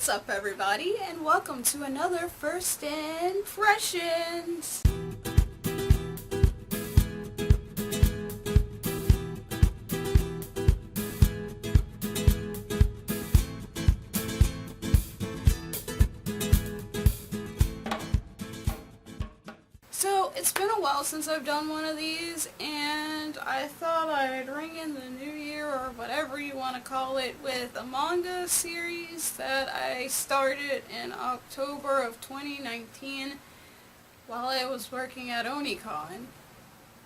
What's up, everybody, and welcome to another First Impressions! So, it's been a while since I've done one of these, and I thought I'd ring in the new year, or whatever you want to call it, with a manga series that I started in October of 2019 while I was working at Onicon.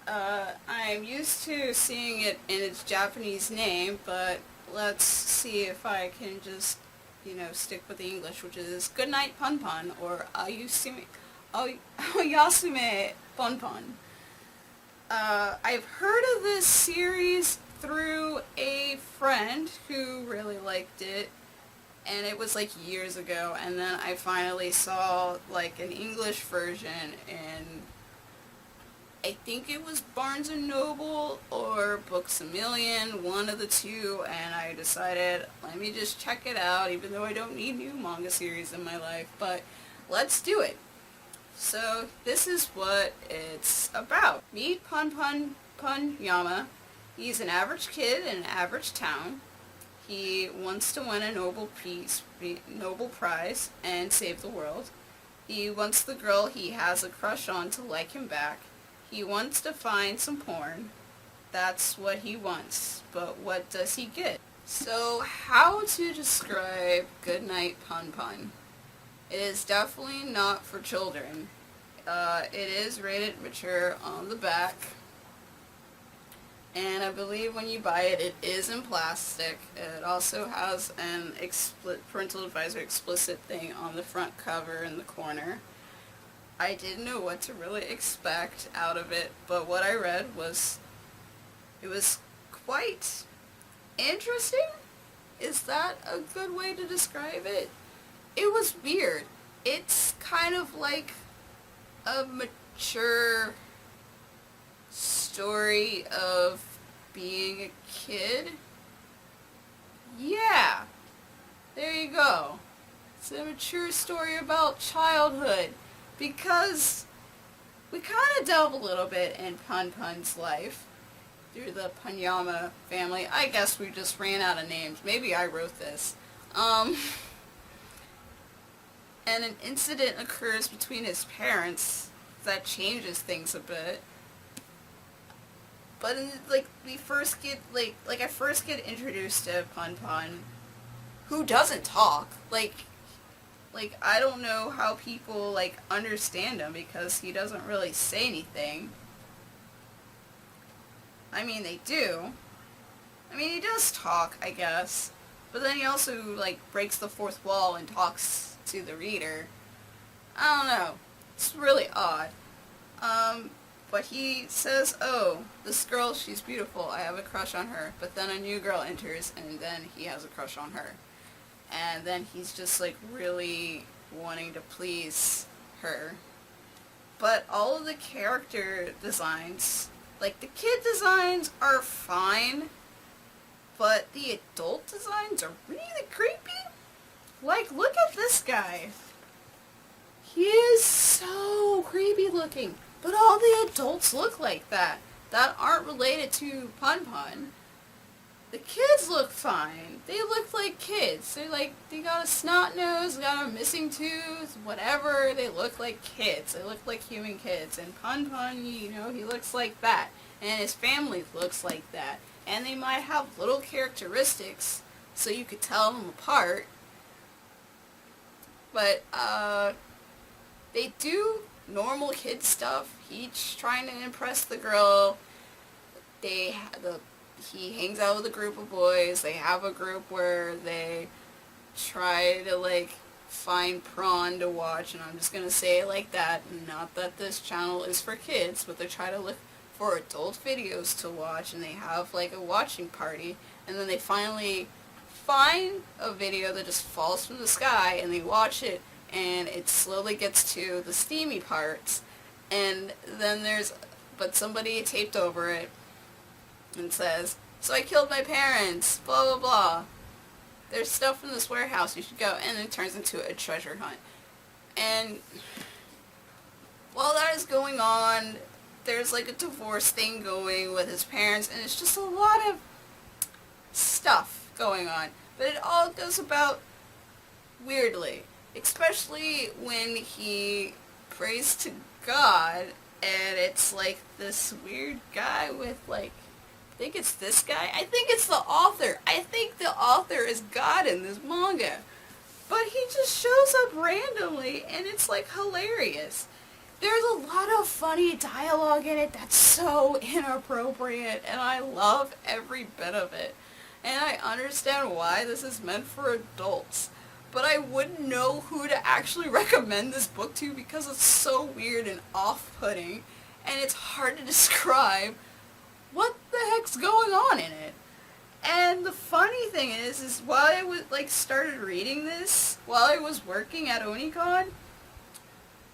I'm used to seeing it in its Japanese name, but let's see if I can just, stick with the English, which is Goodnight Punpun, or Oyasume Punpun. I've heard of this series through a friend who really liked it, and it was like years ago, and then I finally saw like an English version, and I think it was Barnes & Noble or Books A Million, one of the two, and I decided, let me just check it out, even though I don't need new manga series in my life, but let's do it. So, this is what it's about. Meet Punpun Yama. He's an average kid in an average town. He wants to win a Nobel Prize and save the world. He wants the girl he has a crush on to like him back. He wants to find some porn. That's what he wants. But what does he get? So, how to describe Goodnight Punpun? It is definitely not for children. It is rated mature on the back. And I believe when you buy it, it is in plastic. It also has an parental advisor explicit thing on the front cover in the corner. I didn't know what to really expect out of it, but what I read was, it was quite interesting? Is that a good way to describe it? It was weird. It's kind of like a mature story of being a kid. Yeah, there you go. It's a mature story about childhood, because we kind of delve a little bit in Punpun's life through the Punyama family. I guess we just ran out of names. Maybe I wrote this. And an incident occurs between his parents that changes things a bit. But I first get introduced to Punpun, who doesn't talk. Like I don't know how people understand him, because he doesn't really say anything. I mean, they do. I mean, he does talk, I guess. But then he also breaks the fourth wall and talks to the reader. I don't know. It's really odd. But he says, oh, this girl, she's beautiful. I have a crush on her. But then a new girl enters, and then he has a crush on her. And then he's just really wanting to please her. But all of the character designs, the kid designs are fine, but the adult designs are really creepy. Look at this guy. He is so creepy looking. But all the adults look like that aren't related to Punpun. The kids look fine. They look like kids. They got a snot nose, got a missing tooth, whatever. They look like kids. They look like human kids. And Punpun, he looks like that. And his family looks like that. And they might have little characteristics so you could tell them apart. But, they do normal kid stuff. He's trying to impress the girl. He hangs out with a group of boys. They have a group where they try to, find prawn to watch, and I'm just gonna say it like that. Not that this channel is for kids, but they try to look for adult videos to watch, and they have, a watching party, and then they finally find a video that just falls from the sky, and they watch it, and it slowly gets to the steamy parts, and then but somebody taped over it and says, so I killed my parents, blah blah blah. there's stuff in this warehouse, you should go, and it turns into a treasure hunt. And while that is going on, there's like a divorce thing going with his parents, and it's just a lot of stuff going on. But it all goes about weirdly, especially when he prays to God, and it's like this weird guy with like, I think it's this guy? I think it's the author. I think the author is God in this manga. But he just shows up randomly, and it's like hilarious. There's a lot of funny dialogue in it that's so inappropriate, and I love every bit of it. And I understand why this is meant for adults. But I wouldn't know who to actually recommend this book to because it's so weird and off-putting, and it's hard to describe what the heck's going on in it. And the funny thing is while I was started reading this, while I was working at Onicon,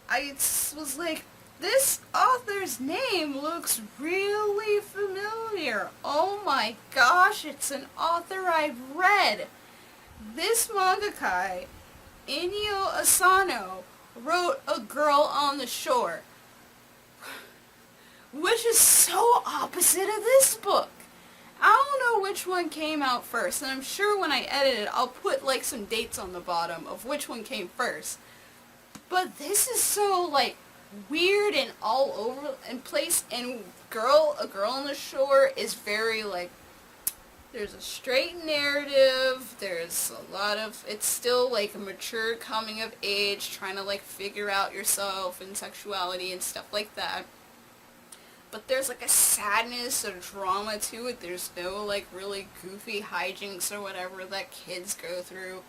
I was like, this author's name looks really familiar. Oh my gosh, it's an author I've read. This mangaka, Inyo Asano, wrote A Girl on the Shore, which is so opposite of this book. I don't know which one came out first, and I'm sure when I edit it, I'll put like some dates on the bottom of which one came first. But this is so like weird and all over in place, and A Girl on the Shore is very like, there's a straight narrative, there's a lot of, it's still like a mature coming of age, trying to like figure out yourself and sexuality and stuff like that. But there's like a sadness or drama to it. There's no like really goofy hijinks or whatever that kids go through.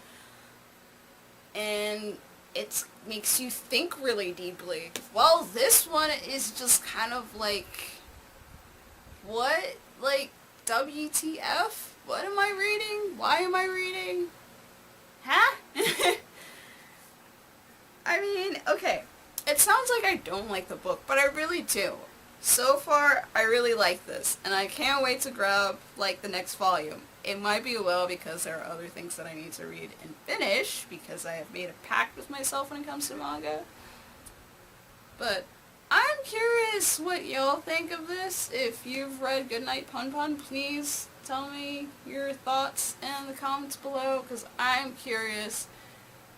And it makes you think really deeply. While this one is just kind of like, what? Like, WTF? What am I reading? Why am I reading? Huh? I mean, okay. It sounds like I don't like the book, but I really do. So far, I really like this, and I can't wait to grab, like, the next volume. It might be a while because there are other things that I need to read and finish, because I have made a pact with myself when it comes to manga. But I'm curious what y'all think of this. If you've read Goodnight Punpun, please tell me your thoughts in the comments below, because I'm curious.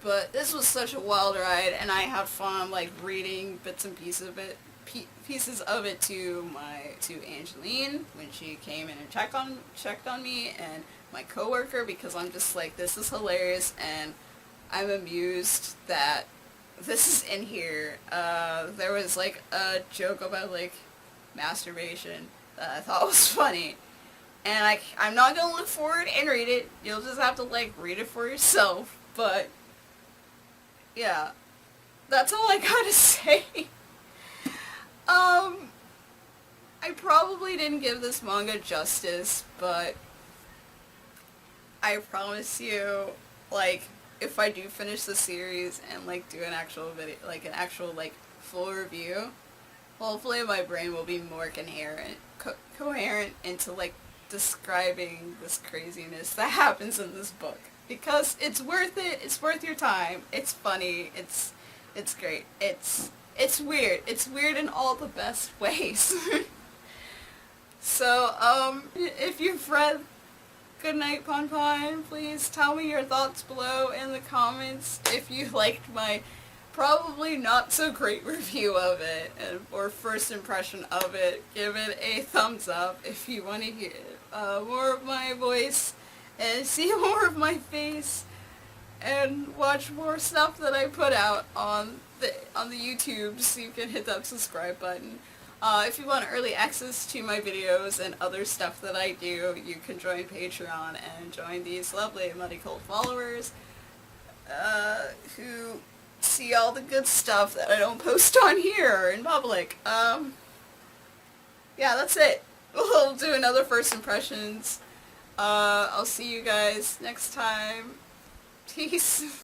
But this was such a wild ride, and I had fun, like, reading bits and pieces of it to Angeline when she came in and checked on me, and my coworker, because I'm just like, this is hilarious, and I'm amused that this is in here. There was like a joke about like masturbation that I thought was funny, and I'm not gonna look for it and read it. You'll just have to like read it for yourself. But yeah, that's all I gotta say. I probably didn't give this manga justice, but I promise you, like, if I do finish the series and like do an actual video, like an actual like full review, hopefully my brain will be more coherent into like describing this craziness that happens in this book, because it's worth it. It's worth your time. It's funny. It's great. It's weird. It's weird in all the best ways. So, if you've read Goodnight Punpun, please tell me your thoughts below in the comments. If you liked my probably not so great review of it, or first impression of it, give it a thumbs up. If you want to hear more of my voice and see more of my face and watch more stuff that I put out on the YouTubes, you can hit that subscribe button. If you want early access to my videos and other stuff that I do, you can join Patreon and join these lovely Muddy Cult followers who see all the good stuff that I don't post on here or in public. Yeah, that's it. We'll do another first impressions. I'll see you guys next time. Peace.